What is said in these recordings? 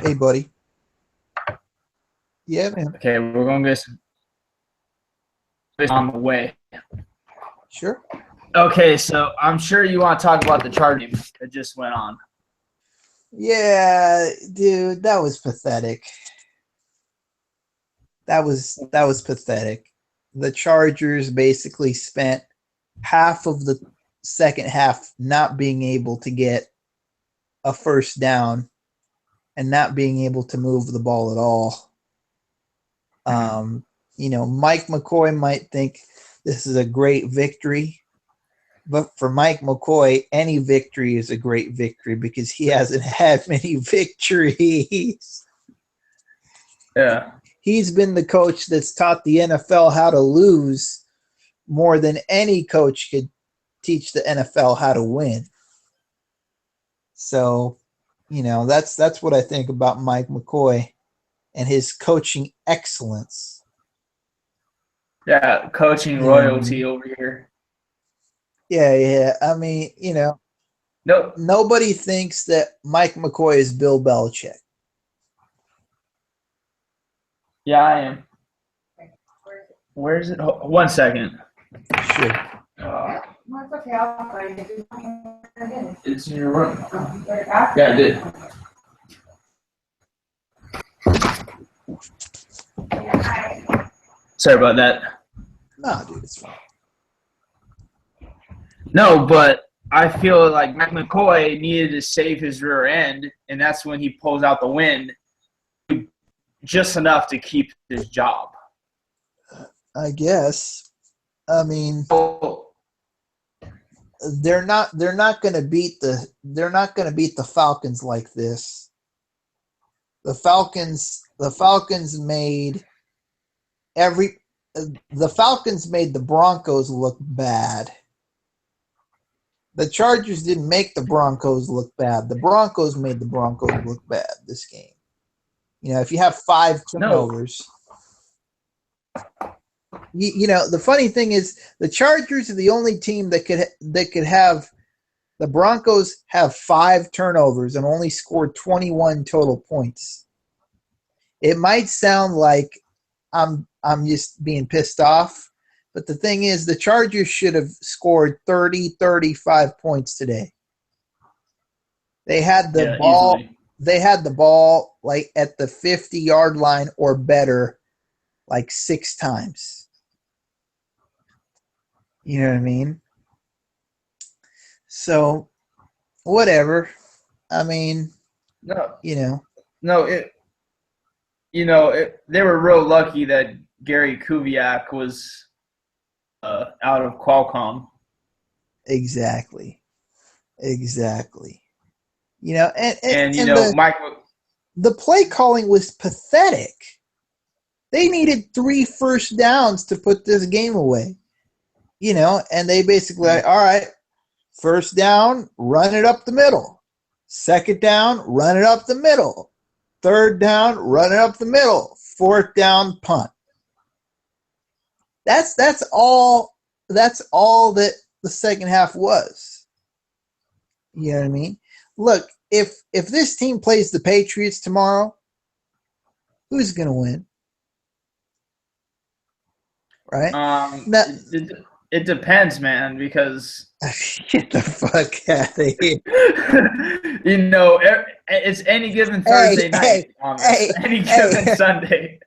Hey, buddy. Yeah, man. Okay, we're gonna get some on the way. Sure. Okay, so I'm sure you want to talk about the charting that just went on. Yeah, dude, that was pathetic. That was pathetic. The Chargers basically spent half of the second half not being able to get a first down and not being able to move the ball at all. Mike McCoy might think this is a great victory, but for Mike McCoy, any victory is a great victory because he hasn't had many victories. Yeah. He's been the coach that's taught the NFL how to lose more than any coach could teach the NFL how to win. So, that's what I think about Mike McCoy and his coaching excellence. Yeah, coaching You know what I mean? royalty over here. Yeah. I mean, Nope. nobody thinks that Mike McCoy is Bill Belichick. Yeah, I am. Where is it? Oh, 1 second. Sure. No, it's okay. I'll find it. It's in your room. Yeah, I did. Sorry about that. No, dude, it's fine. No, but I feel like Mike McCoy needed to save his rear end, and that's when he pulls out the win just enough to keep his job. I guess. I mean, Oh, they're not going to beat the Falcons like this. The Falcons made the Broncos look bad. The Chargers didn't make the Broncos look bad. The Broncos made the Broncos look bad this game. If you have 5 turnovers, the funny thing is the Chargers are the only team that could have the Broncos have 5 turnovers and only scored 21 total points. It might sound like I'm just being pissed off, but the thing is the Chargers should have scored 30, 35 points today. They had the ball. Easily. They had the ball like at the 50-yard line or better like 6 times. You know what I mean? So, whatever. I mean, No, you know. no, they were real lucky that Gary Kubiak was out of Qualcomm. Exactly. Mike. The play calling was pathetic. They needed 3 first downs to put this game away. And they basically, all right, first down, run it up the middle. Second down, run it up the middle. Third down, run it up the middle. Fourth down, punt. That's all that the second half was. You know what I mean? Look, if this team plays the Patriots tomorrow, who's going to win? Right? Now, it depends, man, because get the fuck out of here. It's any given Thursday night. Any given Sunday.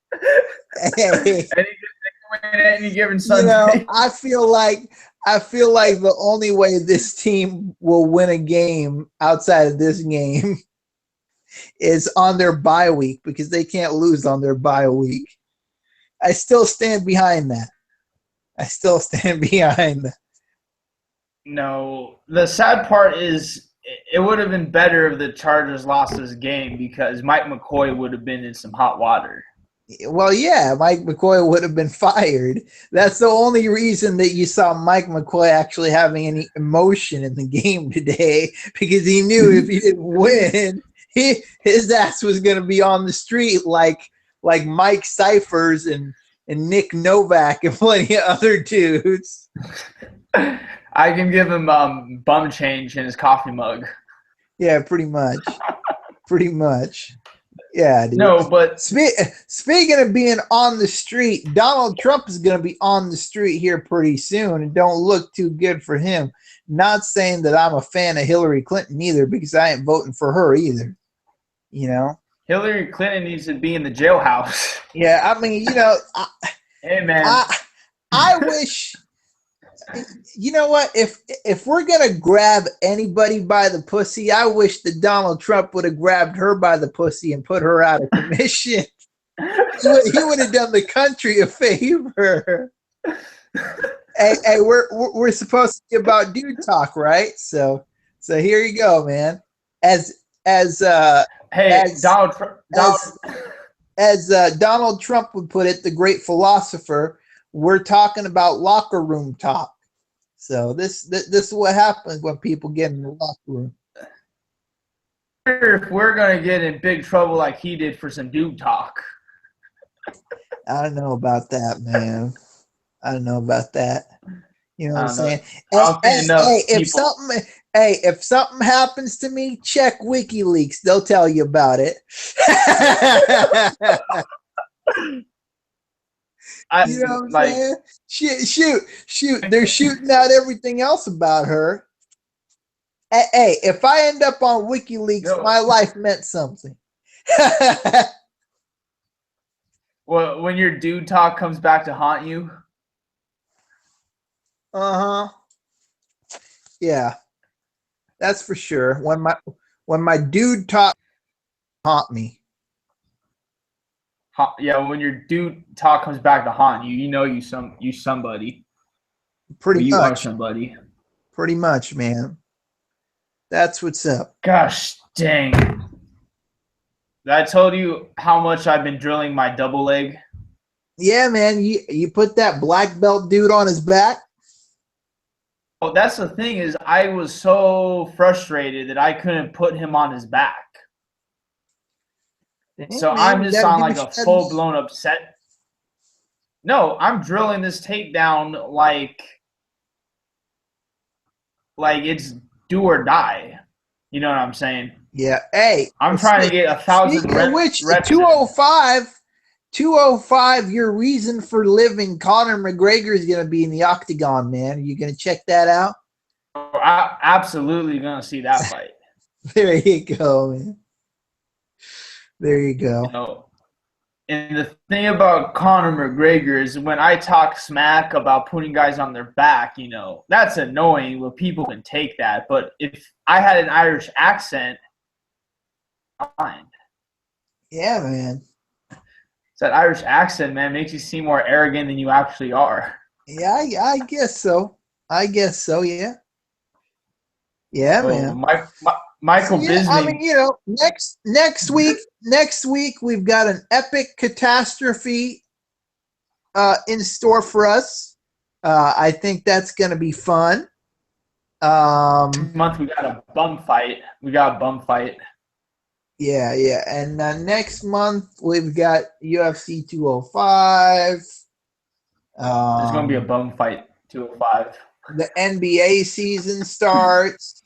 Any given Sunday. I feel like the only way this team will win a game outside of this game is on their bye week because they can't lose on their bye week. I still stand behind that. No, the sad part is it would have been better if the Chargers lost this game because Mike McCoy would have been in some hot water. Well, yeah, Mike McCoy would have been fired. That's the only reason that you saw Mike McCoy actually having any emotion in the game today because he knew if he didn't win, his ass was going to be on the street like Mike Cyphers and Nick Novak and plenty of other dudes. I can give him bum change in his coffee mug. Yeah, pretty much. Yeah, dude. No, but Speaking of being on the street, Donald Trump is going to be on the street here pretty soon, and don't look too good for him. Not saying that I'm a fan of Hillary Clinton either, because I ain't voting for her either. You know? Hillary Clinton needs to be in the jailhouse. Yeah, I mean, Hey, man. I wish. You know what? If we're gonna grab anybody by the pussy, I wish that Donald Trump would have grabbed her by the pussy and put her out of commission. He would have done the country a favor. Hey, we're supposed to be about dude talk, right? So here you go, man. As Donald Trump would put it, the great philosopher, we're talking about locker room talk. So this is what happens when people get in the locker room. If we're gonna get in big trouble like he did for some dude talk. I don't know about that, man. I don't know about that. You know what I'm saying? If something happens to me, check WikiLeaks. They'll tell you about it. You know what I'm saying? Shoot. They're shooting out everything else about her. Hey, if I end up on WikiLeaks, my life meant something. Well, when your dude talk comes back to haunt you. Yeah, that's for sure. When my dude talk haunt me. Yeah, when your dude talk comes back to haunt you, you know you somebody. Pretty much. You are somebody. Pretty much, man. That's what's up. Gosh dang. I told you how much I've been drilling my double leg. Yeah, man. You put that black belt dude on his back? Oh, that's the thing is I was so frustrated that I couldn't put him on his back. So I'm just on like a full-blown upset. No, I'm drilling this takedown like it's do or die. You know what I'm saying? Yeah. Hey, I'm trying to get 1,000 speaking of which, reps. 205, your reason for living, Conor McGregor is going to be in the octagon, man. Are you going to check that out? I'm absolutely going to see that fight. There you go, man. There you go. You know, and the thing about Conor McGregor is when I talk smack about putting guys on their back, you know, that's annoying where people can take that. But if I had an Irish accent, fine. Yeah, man. It's that Irish accent, man, makes you seem more arrogant than you actually are. Yeah, I guess so. Yeah. Yeah, So man. Michael Bisping. I mean, you know, next week we've got an epic catastrophe in store for us. I think that's going to be fun. This month we got a bum fight. Yeah. And next month we've got UFC 205. There's going to be a bum fight, 205. The NBA season starts.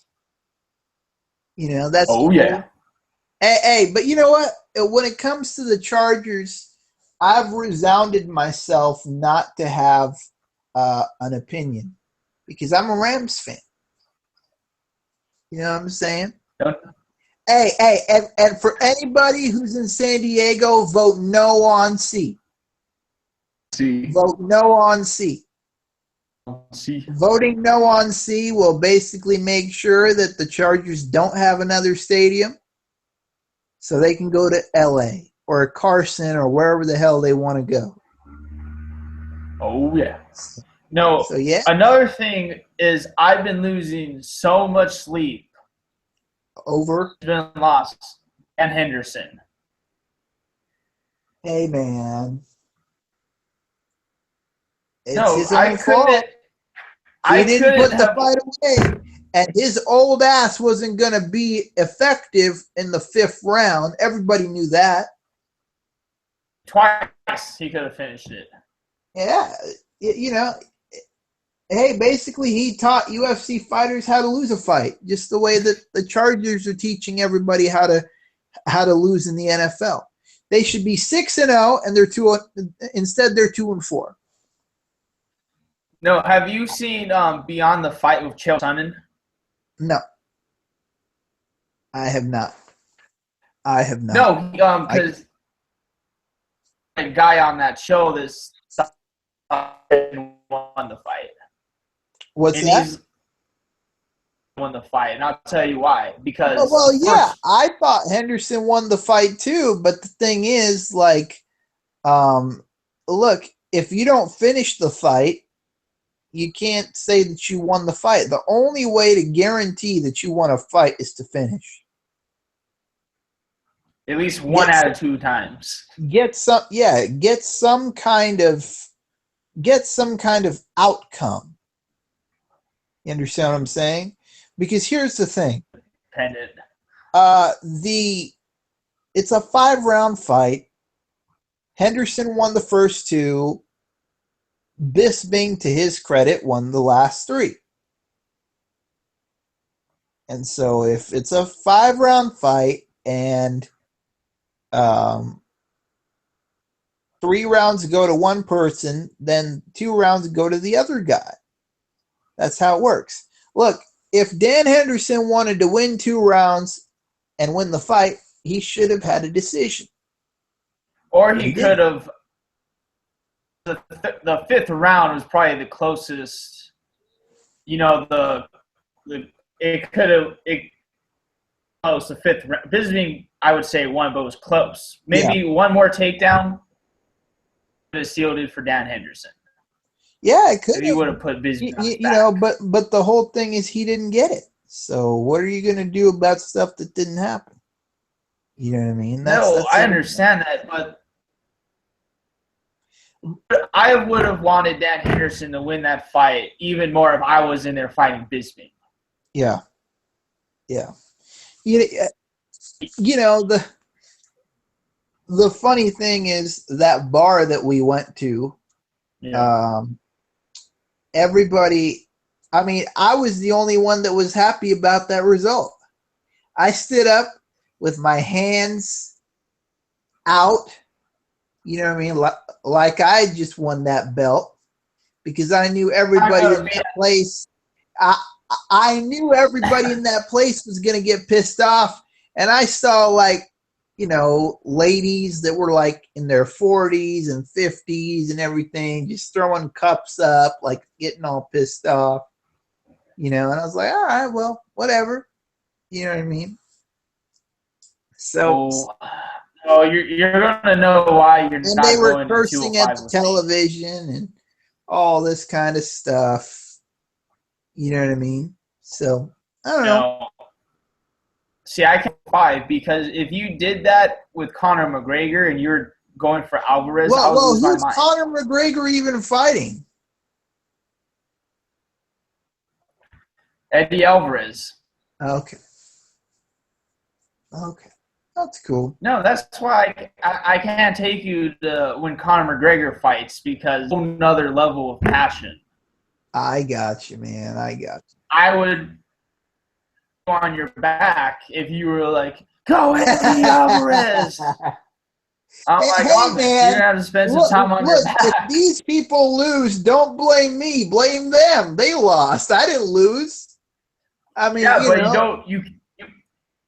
You know, that's cool. Yeah. Hey, but you know what? When it comes to the Chargers, I've resounded myself not to have an opinion because I'm a Rams fan. You know what I'm saying? Hey, and for anybody who's in San Diego, vote no on C. Vote no on C. Voting no on C will basically make sure that the Chargers don't have another stadium so they can go to LA or Carson or wherever the hell they want to go. Oh, yeah. No, so, yeah. Another thing is I've been losing so much sleep. Over? It's been lost. And Henderson. Hey, man. No, I couldn't. He didn't put the fight away, and his old ass wasn't going to be effective in the 5th round. Everybody knew that. Twice he could have finished it. Yeah, you know, hey, basically he taught UFC fighters how to lose a fight, just the way that the Chargers are teaching everybody how to how to lose in the NFL. They should be 6-0, and they're 2. Instead, they're 2-4. No, have you seen Beyond the Fight with Chael Sonnen? No, I have not. No, because a guy on that show this won the fight. What's And that? he's won the fight, and I'll tell you why. Because Well, yeah, I thought Henderson won the fight too, but the thing is, like, look, if you don't finish the fight, you can't say that you won the fight. The only way to guarantee that you won a fight is to finish. at least one out of 2 times. Get some kind of outcome. You understand what I'm saying? Because here's the thing. Dependent. It's a 5-round fight. Henderson won the first 2. Bisping, to his credit, won the last 3. And so if it's a 5-round fight and 3 rounds go to one person, then 2 rounds go to the other guy. That's how it works. Look, if Dan Henderson wanted to win 2 rounds and win the fight, he should have had a decision. Or he could have. The 5th round was probably the closest. You know, it could have close the 5th round. Bisping, I would say, won, but it was close. Maybe one more takedown would have sealed it for Dan Henderson. Yeah, it could have. He would have put Bisping on his You back. know, but the whole thing is he didn't get it. So what are you going to do about stuff that didn't happen? You know what I mean? No, I understand that, but I would have wanted Dan Henderson to win that fight even more if I was in there fighting Bisping. Yeah. You know, the funny thing is that bar that we went to, everybody, I mean, I was the only one that was happy about that result. I stood up with my hands out, you know what I mean, like I just won that belt, because I knew everybody in that place. I knew everybody in that place was going to get pissed off, and I saw, like, you know, ladies that were like in their 40s and 50s and everything, just throwing cups up, like getting all pissed off, you know, and I was like, all right, well, whatever, you know what I mean? So, you're gonna know why you're and not they were going to cursing at 205 the with me. television and all this kind of stuff, you know what I mean? So, I don't know. No. See, I can't fight, because if you did that with Conor McGregor and you're going for Alvarez, I would lose my who's mind. Conor McGregor even fighting? Eddie Alvarez. Okay, that's cool. No, that's why I can't take you to when Conor McGregor fights, because it's another level of passion. I got you, man. I got you. I would go on your back if you were like, go Eddie Alvarez. I'm like, hey, man, you're gonna have to spend some time on your back. If these people lose, don't blame me. Blame them. They lost. I didn't lose. I mean,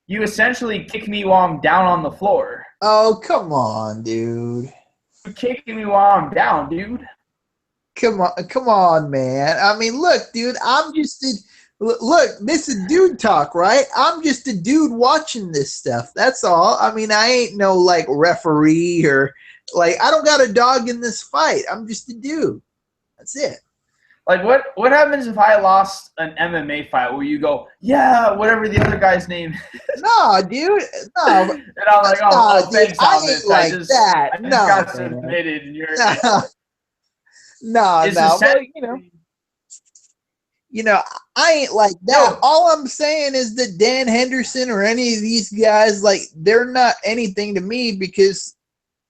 you essentially kick me while I'm down on the floor. Oh, come on, dude. You're kicking me while I'm down, dude. Come on, man. I mean, look, dude, look, this is dude talk, right? I'm just a dude watching this stuff. That's all. I mean, I ain't no, like, referee or, like, I don't got a dog in this fight. I'm just a dude. That's it. Like, what happens if I lost an MMA fight where you go, yeah, whatever the other guy's name is? No, dude. No. And I'm like, oh, thanks, I Alvis. ain't like that. I just No, got man. submitted, and you're No. essentially- But, you know, I ain't like that. No. All I'm saying is that Dan Henderson or any of these guys, like, they're not anything to me, because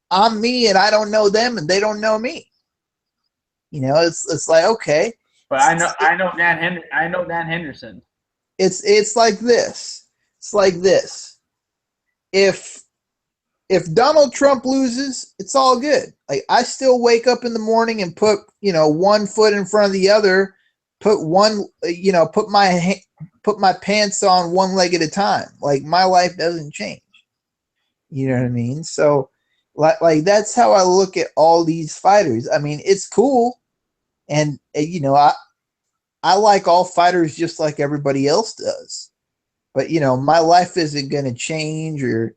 I'm me and I don't know them and they don't know me. You know, it's like, okay. But I know Dan Henderson. It's like this. It's like this. if Donald Trump loses, it's all good. Like I still wake up in the morning and put one foot in front of the other, put my pants on one leg at a time. Like my life doesn't change. You know what I mean? So like that's how I look at all these fighters. I mean, it's cool, and I like all fighters just like everybody else does. But my life isn't going to change or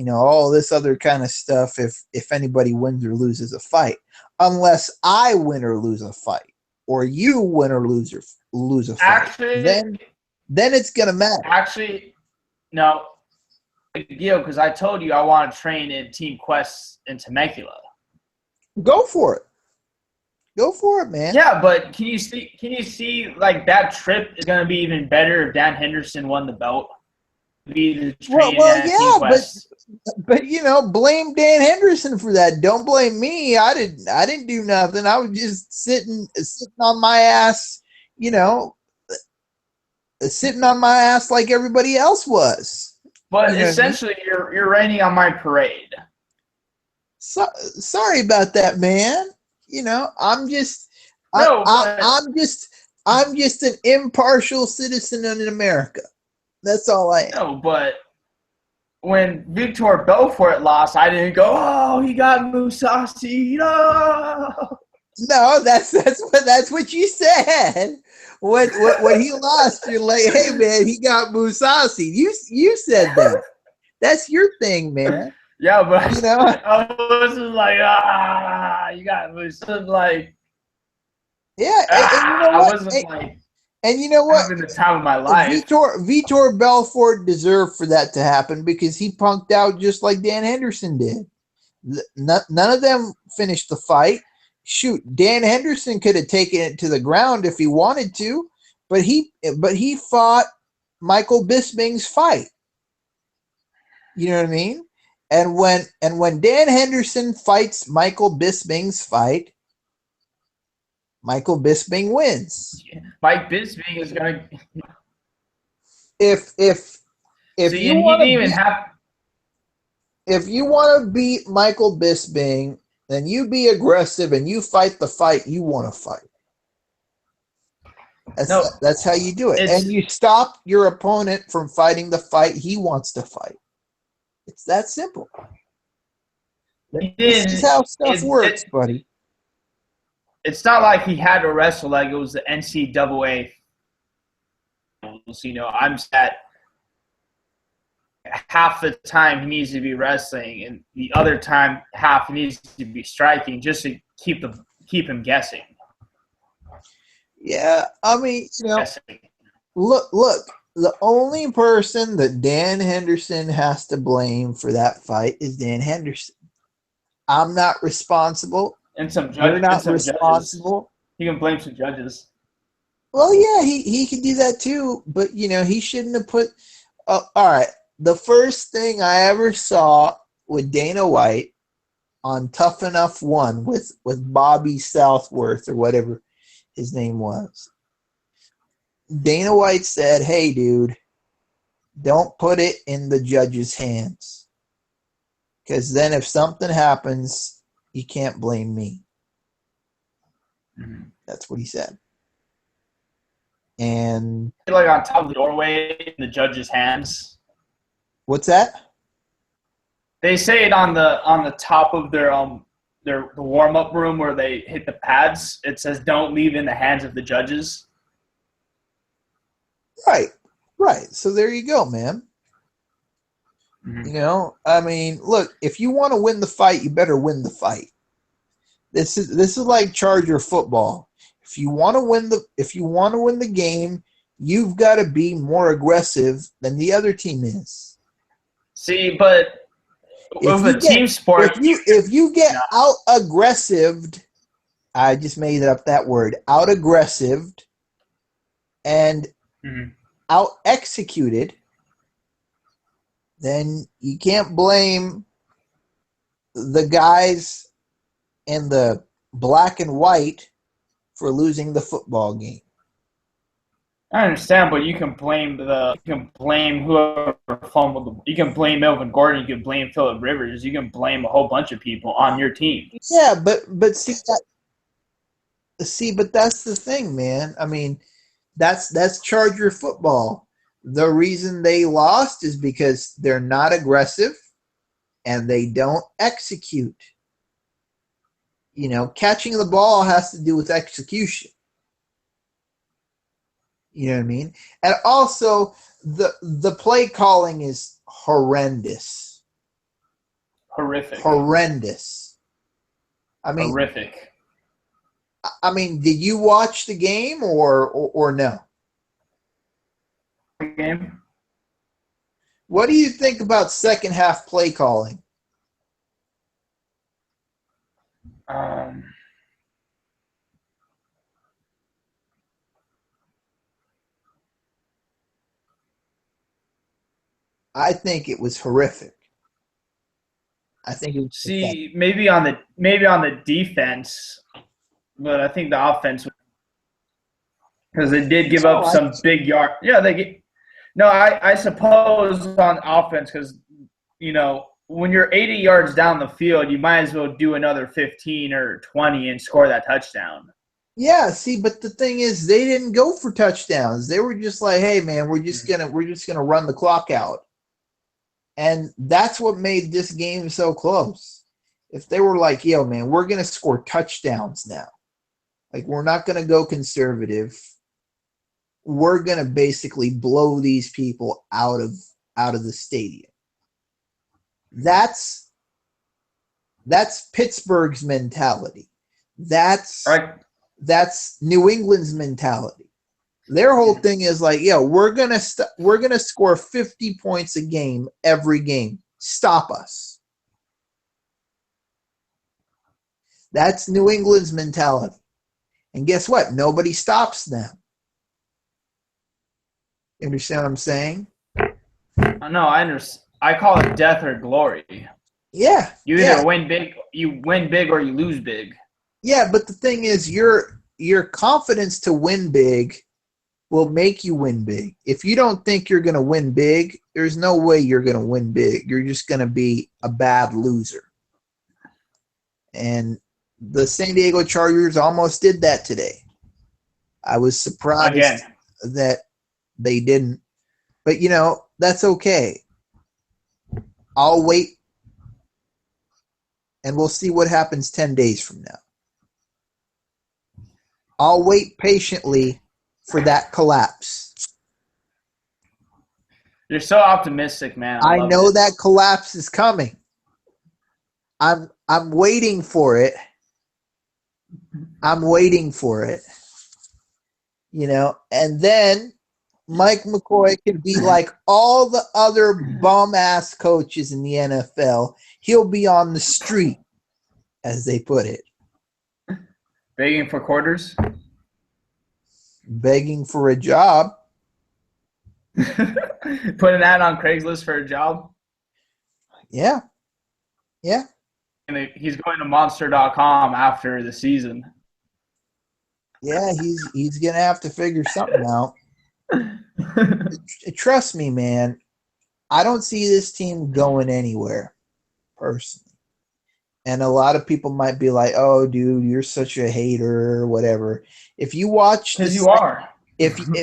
all this other kind of stuff if anybody wins or loses a fight, unless I win or lose a fight, or you win or lose a fight. Actually, then it's gonna matter. Actually, no, big deal because I told you I want to train in Team Quest in Temecula. Go for it. Go for it, man. Yeah, but can you see like that trip is gonna be even better if Dan Henderson won the belt? Well, yeah, but blame Dan Henderson for that. Don't blame me. I didn't do nothing. I was just sitting on my ass, sitting on my ass like everybody else was. But essentially, you're raining on my parade. Sorry about that, man. I'm just an impartial citizen in America. That's all I am. No, but when Victor Belfort lost, I didn't go, "Oh, he got Mousasi." No, that's what you said. When he lost, you're like, "Hey, man, he got Mousasi." You said that. That's your thing, man. Yeah, but I was just like, you got Mousasi. Like, yeah, I wasn't like. And you know what? Having the time of my life. Vitor Belfort deserved for that to happen because he punked out just like Dan Henderson did. None of them finished the fight. Shoot, Dan Henderson could have taken it to the ground if he wanted to, but he fought Michael Bisping's fight. You know what I mean? And when Dan Henderson fights Michael Bisping's fight, Michael Bisping wins. Mike Bisping is gonna. If you want to beat Michael Bisping, then you be aggressive and you fight the fight you want to fight. That's how you do it, and you stop your opponent from fighting the fight he wants to fight. It's that simple. This is how stuff works, buddy. It's not like he had to wrestle like it was the NCAA. I'm set. Half the time he needs to be wrestling, and the other time half he needs to be striking, just to keep him guessing. Yeah, I mean, look. The only person that Dan Henderson has to blame for that fight is Dan Henderson. I'm not responsible. And some judges. You're not responsible. He can blame some judges. Well, yeah, he can do that too, but he shouldn't have put. All right, the first thing I ever saw with Dana White on Tough Enough 1 with Bobby Southworth or whatever his name was. Dana White said, "Hey, dude, don't put it in the judge's hands, because then if something happens, you can't blame me." Mm-hmm. That's what he said. And like on top of the doorway in the judge's hands. What's that? They say it on the top of their warm up room where they hit the pads. It says, "Don't leave in the hands of the judges." Right. So there you go, man. Mm-hmm. I mean, look, if you want to win the fight, you better win the fight. This is like Charger football. If you want to win the game, you've got to be more aggressive than the other team is. See, but with a team sport, if you get out aggressived, I just made up that word, out aggressived, and out executed, then you can't blame the guys in the black and white for losing the football game. I understand, but you can blame whoever fumbled the. You can blame Melvin Gordon. You can blame Phillip Rivers. You can blame a whole bunch of people on your team. Yeah, but see but that's the thing, man. I mean, that's Charger football. The reason they lost is because they're not aggressive and they don't execute. You know, catching the ball has to do with execution. You know what I mean? And also, the play calling is horrendous. Horrific. Horrendous. I mean, Horrific. I mean, did you watch the game or no? Game. What do you think about second half play calling? I think it was horrific. I think it was pathetic. maybe on the defense, but I think the offense, because they did give up some big yard. Yeah, I suppose on offense, because when you're 80 yards down the field, you might as well do another 15 or 20 and score that touchdown. Yeah, see, but the thing is, they didn't go for touchdowns. They were just like, "Hey, man, we're just gonna run the clock out," and that's what made this game so close. If they were like, "Yo, man, we're gonna score touchdowns now," like we're not gonna go conservative. We're gonna basically blow these people out of the stadium. That's Pittsburgh's mentality. That's New England's mentality. Their whole thing is like, we're gonna score 50 points a game every game. Stop us. That's New England's mentality. And guess what? Nobody stops them. You understand what I'm saying? No, I understand. I call it death or glory. Yeah. You either win big, or you lose big. Yeah, but the thing is, your confidence to win big will make you win big. If you don't think you're going to win big, there's no way you're going to win big. You're just going to be a bad loser. And the San Diego Chargers almost did that today. I was surprised that they didn't. But, that's okay. I'll wait, and we'll see what happens 10 days from now. I'll wait patiently for that collapse. You're so optimistic, man. I know that collapse is coming. I'm waiting for it. I'm waiting for it. And then Mike McCoy can be like all the other bum-ass coaches in the NFL. He'll be on the street, as they put it. Begging for quarters? Begging for a job. Put an ad on Craigslist for a job? Yeah. Yeah. And he's going to Monster.com after the season. Yeah, he's going to have to figure something out. Trust me, man. I don't see this team going anywhere, personally. And a lot of people might be like, "Oh, dude, you're such a hater," or whatever. If you watch, because you are.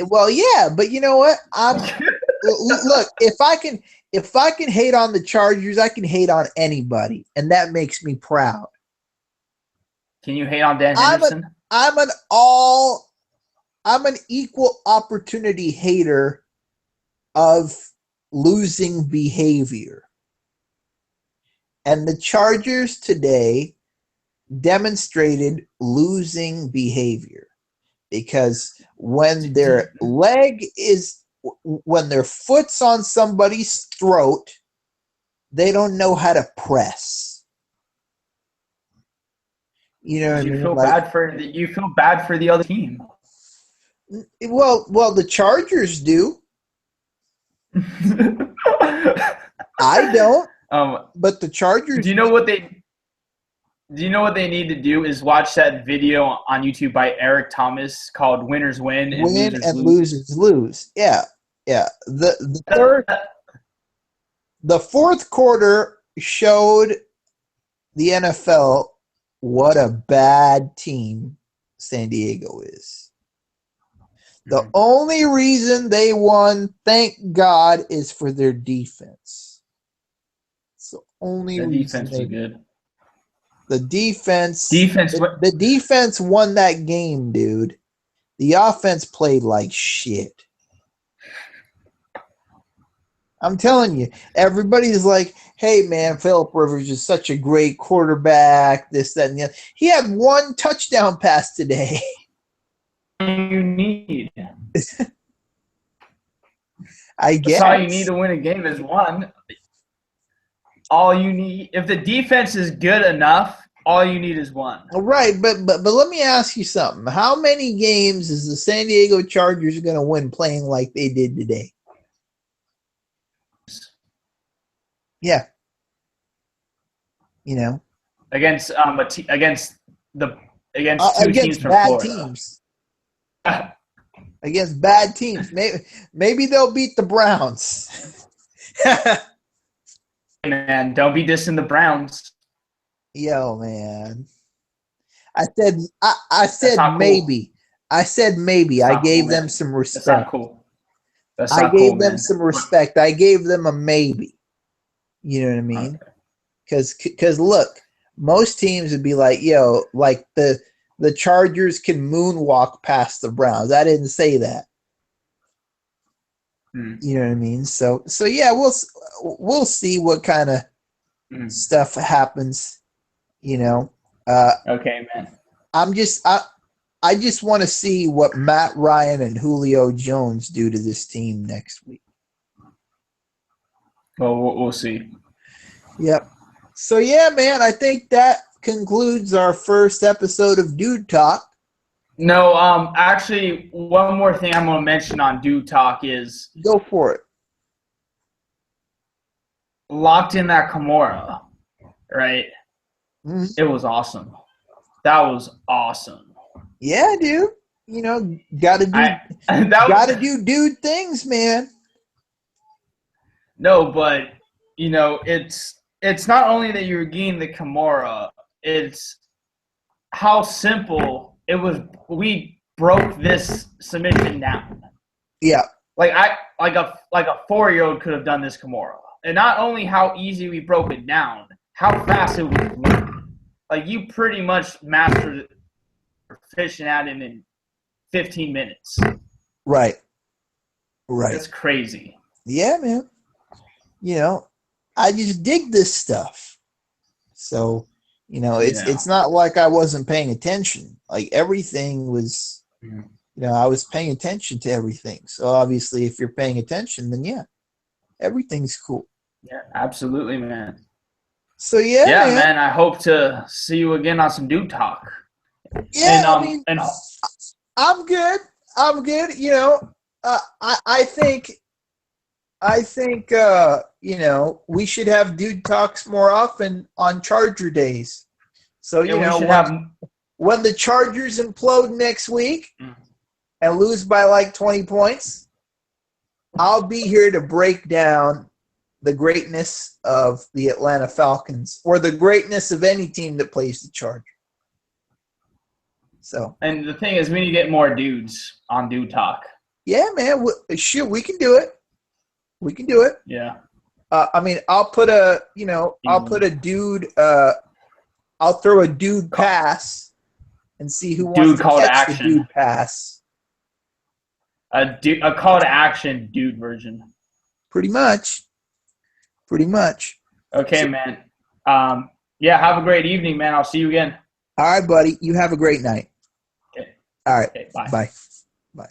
Well, yeah, but you know what? Look. If I can hate on the Chargers, I can hate on anybody, and that makes me proud. Can you hate on Dan Henderson? I'm an equal opportunity hater of losing behavior. And the Chargers today demonstrated losing behavior because when their foot's on somebody's throat, they don't know how to press. You know what I mean? You feel bad for the other team. Well, the Chargers do. I don't. But the Chargers. Do you know what they need to do is watch that video on YouTube by Eric Thomas called "Winners Win and Losers Lose." Yeah. The third. the fourth quarter showed the NFL what a bad team San Diego is. The only reason they won, thank God, is for their defense. It's the only The reason defense is good. The defense. Defense. The defense won that game, dude. The offense played like shit. I'm telling you, everybody's like, hey, man, Phillip Rivers is such a great quarterback, this, that, and the other. He had one touchdown pass today. You need. I guess. That's all you need to win a game is one. All you need, if the defense is good enough, all you need is one. Right, but let me ask you something. How many games is the San Diego Chargers going to win playing like they did today? Yeah. You know, Against against two teams from bad Florida. teams. Against bad teams. Maybe they'll beat the Browns. Man, don't be dissing the Browns. Yo, man. I said not cool. maybe. I said maybe. That's I not gave cool, them man. some That's respect. not cool. That's I not gave cool, them man. some respect. I gave them a maybe. You know what I mean? Because look, most teams would be like, yo, like the Chargers can moonwalk past the Browns. I didn't say that. You know what I mean? So yeah, we'll see what kind of stuff happens. You know. Okay, man. I just want to see what Matt Ryan and Julio Jones do to this team next week. Well, we'll see. Yep. So yeah, man, I think that concludes our first episode of Dude Talk. No, actually, one more thing I'm going to mention on Dude Talk is Go for it. locked in that Kimura, right? Mm-hmm. It was awesome. That was awesome. Yeah, dude. You know, gotta do dude things, man. No, but you know, it's not only that you're getting the Kimura, it's how simple it was. We broke this submission down. Yeah. Like a 4-year-old could have done this Kimura. And not only how easy we broke it down, how fast it was learned. Like you pretty much mastered it, proficient at it in 15 minutes. Right. Right. That's crazy. Yeah, man. You know, I just dig this stuff. So, you know, it's not like I wasn't paying attention. Like everything was, you know, I was paying attention to everything. So obviously if you're paying attention, then yeah, everything's cool. Yeah, absolutely, man. So yeah, man. I hope to see you again on some Dude Talk. Yeah, and, I'm good. You know, I think you know, we should have Dude Talks more often on Charger days. So you know, when the Chargers implode next week and lose by like 20 points, I'll be here to break down the greatness of the Atlanta Falcons or the greatness of any team that plays the Chargers. So, and the thing is, we need to get more dudes on Dude Talk. Yeah, man. Shoot, we can do it. We can do it. Yeah. I mean, I'll put a dude. I'll throw a dude pass and see who wants to catch the dude pass. A call to action dude version. Pretty much. Okay, man. Yeah, have a great evening, man. I'll see you again. All right, buddy. You have a great night. Okay. All right. Okay, bye. Bye. Bye.